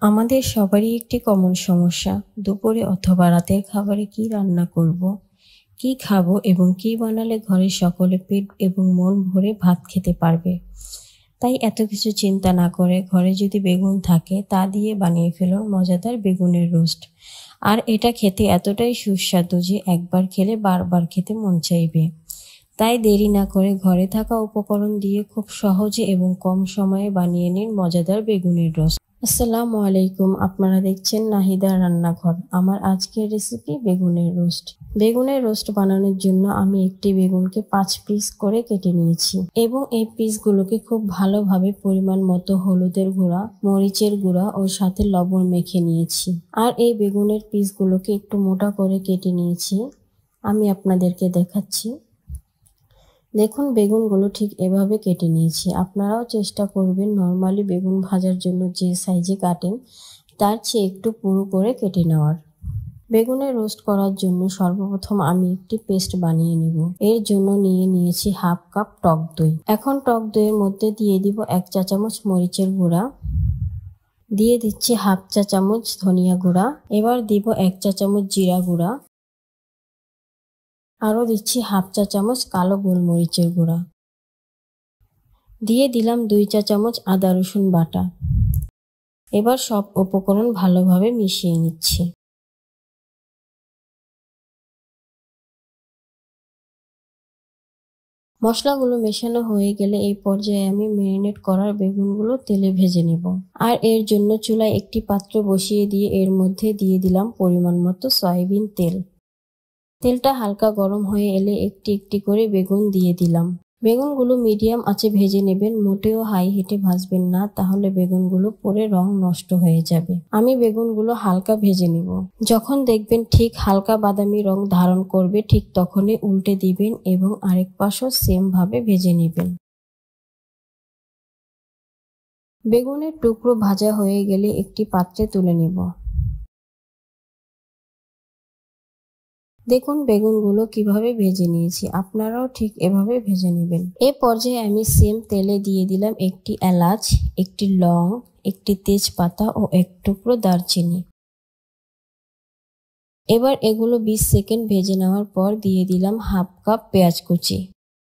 আমাদের সবারই একটি কমন সমস্যা, দুপুরে অথবা রাতের খাবারে কি রান্না করব, কি খাবো এবং কি বানালে ঘরের সকলে পেট এবং মন ভরে ভাত খেতে পারবে। তাই এত কিছু চিন্তা না করে ঘরে যদি বেগুন থাকে তা দিয়ে বানিয়ে ফেলো মজাদার বেগুনের রোস্ট। আর এটা খেতে এতটাই সুস্বাদু যে একবার খেলে বারবার খেতে মন চাইবে। তাই দেরি না করে ঘরে থাকা উপকরণ দিয়ে খুব সহজে এবং কম সময়ে বানিয়ে নিন মজাদার বেগুনের রোস্ট। আসসালামু আলাইকুম, আপনারা দেখছেন নাহিদা রান্নাঘর। আমার আজকের রেসিপি বেগুনের রোস্ট। বেগুনের রোস্ট বানানোর জন্য আমি একটি বেগুনকে 5 পিস করে কেটে নিয়েছি এবং এই পিসগুলোকে খুব ভালোভাবে পরিমাণ মতো হলুদের গুঁড়া, মরিচের গুঁড়া ও সাথে লবণ মেখে নিয়েছি। আর এই বেগুনের পিসগুলোকে একটু মোটা করে কেটে নিয়েছি। আমি আপনাদেরকে দেখাচ্ছি। দেখুন, বেগুনগুলো ঠিক এভাবে কেটে নিয়েছি। আপনারাও চেষ্টা করবেন নর্মালি বেগুন ভাজার জন্য যে সাইজে কাটেন তার চেয়ে একটু পুরু করে কেটে নেওয়ার। বেগুনের রোস্ট করার জন্য সর্বপ্রথম আমি একটি পেস্ট বানিয়ে নেব। এর জন্য নিয়ে নিয়েছি হাফ কাপ টক দই। এখন টক দইয়ের মধ্যে দিয়ে দিব 1 চা চামচ মরিচের গুঁড়া, দিয়ে দিচ্ছি হাফ চা চামচ ধনিয়া গুঁড়া, এবার দিব 1 চা চামচ জিরা গুঁড়া, আরও দিচ্ছি হাফ চা চামচ কালো গোলমরিচের গুঁড়া, দিয়ে দিলাম 2 চা চামচ আদা রসুন বাটা। এবার সব উপকরণ ভালোভাবে মিশিয়ে নিচ্ছি। মশলাগুলো মেশানো হয়ে গেলে এই পর্যায়ে আমি ম্যারিনেট করার বেগুনগুলো তেলে ভেজে নেব। আর এর জন্য চুলায় একটি পাত্র বসিয়ে দিয়ে এর মধ্যে দিয়ে দিলাম পরিমাণ মতো সয়াবিন তেল। তেলটা হালকা গরম হয়ে এলে একটি একটি করে বেগুন দিয়ে দিলাম। বেগুনগুলো মিডিয়াম আঁচে ভেজে নেবেন, মোটেও হাই হিটে ভাজবেন না, তাহলে বেগুনগুলো পুড়ে রং নষ্ট হয়ে যাবে। আমি বেগুনগুলো হালকা ভেজে নেব। যখন দেখবেন ঠিক হালকা বাদামি রং ধারণ করবে ঠিক তখনই উল্টে দিবেন এবং আরেক পাশও সেম ভাবে ভেজে নেবেন। বেগুনের টুকরো ভাজা হয়ে গেলে একটি পাত্রে তুলে নেব। দেখুন বেগুনগুলো কিভাবে ভেজে নিয়েছি, আপনারাও ঠিক এভাবে ভেজে নেবেন। এ পর্যায়ে আমি সেম তেলে দিয়ে দিলাম একটি এলাচ, একটি লং, একটি তেজপাতা ও এক টুকরো দারচিনি। এবার এগুলো 20 সেকেন্ড ভেজে নেওয়ার পর দিয়ে দিলাম হাফ কাপ পেঁয়াজ কুচি।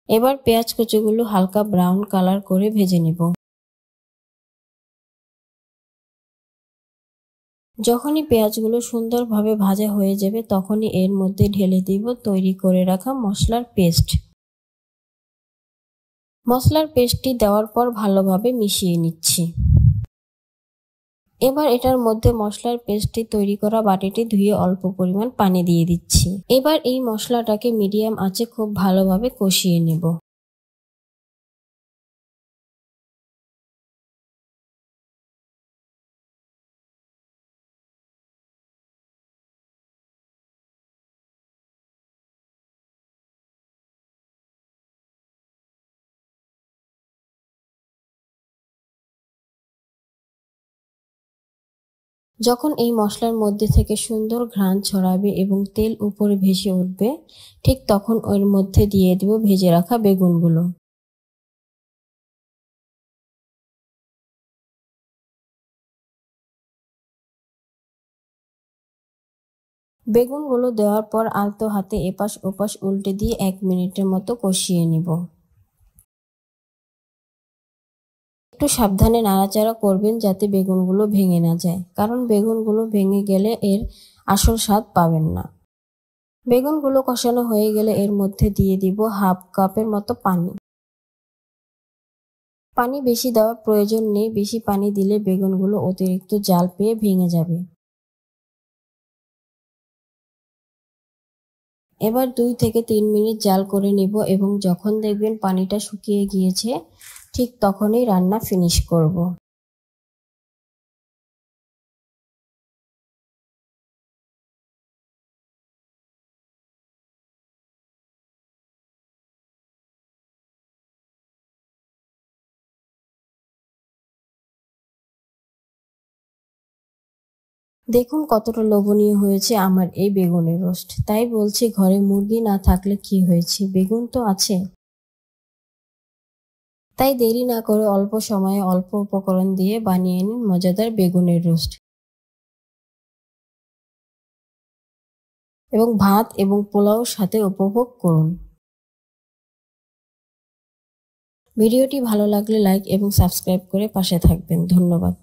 এবার পেঁয়াজ কুচিগুলো হালকা ব্রাউন কালার করে ভেজে নেব। যখনই পেঁয়াজগুলো সুন্দরভাবে ভাজা হয়ে যাবে তখনই এর মধ্যে ঢেলে দিব তৈরি করে রাখা মশলার পেস্ট। মশলার পেস্টটি দেওয়ার পর ভালোভাবে মিশিয়ে নিচ্ছি। এবার এটার মধ্যে মশলার পেস্টটি তৈরি করা বাটিটি ধুয়ে অল্প পরিমাণ পানি দিয়ে দিচ্ছি। এবার এই মশলাটাকে মিডিয়াম আঁচে খুব ভালোভাবে কষিয়ে নেব। যখন এই মশলার মধ্যে থেকে সুন্দর ঘ্রাণ ছড়াবে এবং তেল উপরে ভেসে উঠবে, ঠিক তখন এর মধ্যে দিয়ে দেব ভেজে রাখা বেগুনগুলো। বেগুনগুলো দেওয়ার পর আলতো হাতে এপাশ ওপাশ উল্টে দিয়ে 1 মিনিটের মতো কষিয়ে নিব। একটু সাবধানে নাড়াচাড়া করবেন যাতে বেগুনগুলো ভেঙে না যায়, কারণ বেগুনগুলো ভেঙে গেলে এর আসল স্বাদ পাবেন না। বেগুনগুলো কষানো হয়ে গেলে এর মধ্যে দিয়ে দিব হাফ কাপের মতো পানি। পানি বেশি দেওয়ার প্রয়োজন নেই, বেশি পানি দিলে বেগুনগুলো অতিরিক্ত জাল পেয়ে ভেঙে যাবে। এবার 2 থেকে 3 মিনিট জাল করে নিব এবং যখন দেখবেন পানিটা শুকিয়ে গিয়েছে ঠিক তখনই রান্না ফিনিশ করব। দেখুন কতটা লোভনীয় হয়েছে আমার এই বেগুনের রোস্ট। তাই বলছি, ঘরে মুরগি না থাকলে কি হয়েছে, বেগুন তো আছে। তাই দেরি না করে অল্প সময়ে অল্প উপকরণ দিয়ে বানিয়ে নিন মজাদার বেগুনের রোস্ট এবং ভাত এবং পোলাওর সাথে উপভোগ করুন। ভিডিওটি ভালো লাগলে লাইক এবং সাবস্ক্রাইব করে পাশে থাকবেন। ধন্যবাদ।